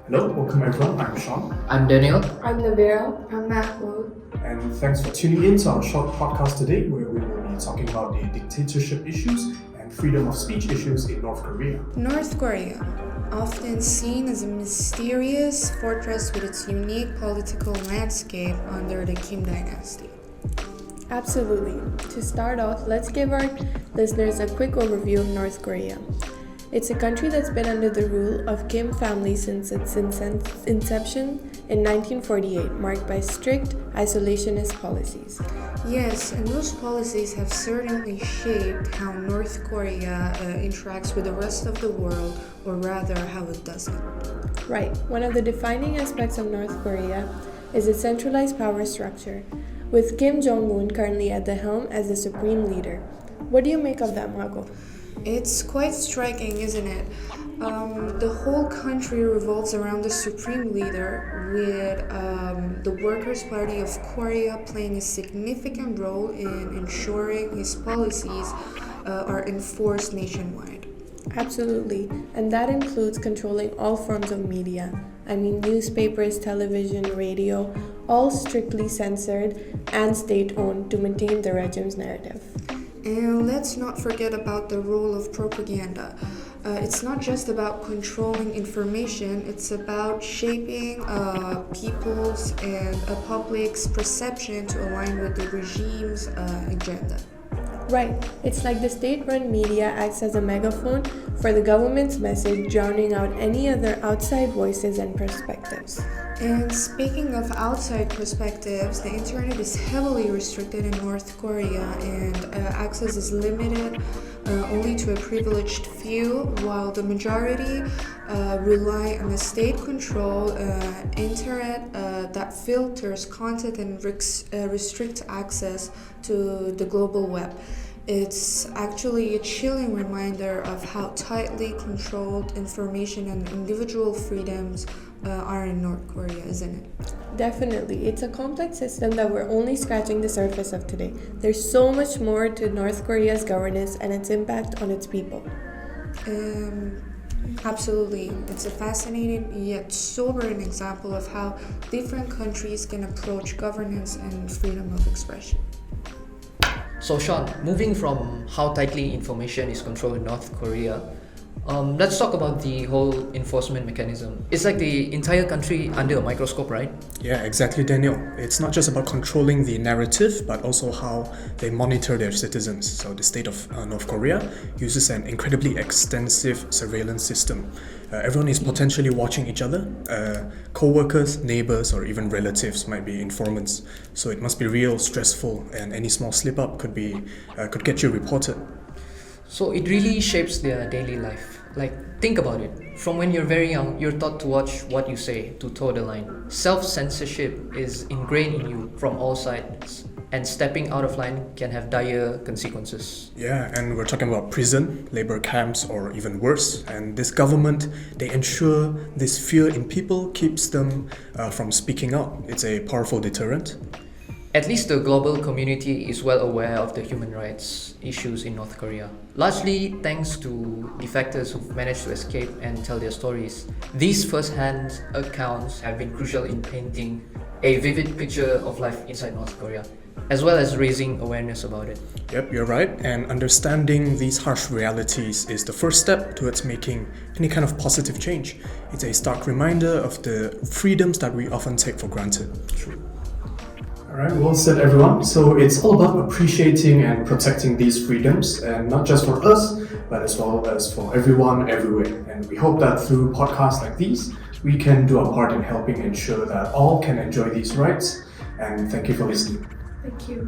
Hello, welcome everyone. I'm Shaun. I'm Danial. I'm Navaira. I'm Mahgol. And thanks for tuning in to our short podcast today, where we will be talking about the dictatorship issues and freedom of speech issues in North Korea. North Korea, often seen as a mysterious fortress with its unique political landscape under the Kim dynasty. Absolutely. To start off, let's give our listeners a quick overview of North Korea. It's a country that's been under the rule of Kim family since its inception in 1948, marked by strict isolationist policies. Yes, and those policies have certainly shaped how North Korea interacts with the rest of the world, or rather, how it doesn't. Right. One of the defining aspects of North Korea is its centralized power structure, with Kim Jong-un currently at the helm as the supreme leader. What do you make of that, Mahgol? It's quite striking, isn't it? The whole country revolves around the supreme leader, with the Workers' Party of Korea playing a significant role in ensuring his policies are enforced nationwide. Absolutely, and that includes controlling all forms of media. I mean, newspapers, television, radio, all strictly censored and state-owned to maintain the regime's narrative. And let's not forget about the role of propaganda. It's not just about controlling information, it's about shaping people's and a public's perception to align with the regime's agenda. Right, it's like the state-run media acts as a megaphone for the government's message, drowning out any other outside voices and perspectives. And speaking of outside perspectives, the internet is heavily restricted in North Korea, and access is limited only to a privileged few, while the majority rely on a state-controlled internet that filters content and restricts access to the global web. It's actually a chilling reminder of how tightly controlled information and individual freedoms are in North Korea, isn't it? Definitely. It's a complex system that we're only scratching the surface of today. There's so much more to North Korea's governance and its impact on its people. Absolutely. It's a fascinating yet sobering example of how different countries can approach governance and freedom of expression. So Shaun, moving from how tightly information is controlled in North Korea, let's talk about the whole enforcement mechanism. It's like the entire country under a microscope, right? Yeah, exactly, Daniel. It's not just about controlling the narrative, but also how they monitor their citizens. So the state of North Korea uses an incredibly extensive surveillance system. Everyone is potentially watching each other. Co-workers, neighbors, or even relatives might be informants. So it must be real stressful, and any small slip-up could get you reported. So it really shapes their daily life. Like, think about it. From when you're very young, you're taught to watch what you say, to toe the line. Self-censorship is ingrained in you from all sides, and stepping out of line can have dire consequences. Yeah, and we're talking about prison, labor camps, or even worse. And this government, they ensure this fear in people keeps them from speaking out. It's a powerful deterrent. At least the global community is well aware of the human rights issues in North Korea, largely thanks to defectors who've managed to escape and tell their stories. These first-hand accounts have been crucial in painting a vivid picture of life inside North Korea, as well as raising awareness about it. Yep, you're right. And understanding these harsh realities is the first step towards making any kind of positive change. It's a stark reminder of the freedoms that we often take for granted. True. Alright, well said everyone. So it's all about appreciating and protecting these freedoms, and not just for us, but as well as for everyone, everywhere. And we hope that through podcasts like these, we can do our part in helping ensure that all can enjoy these rights. And thank you for listening. Thank you.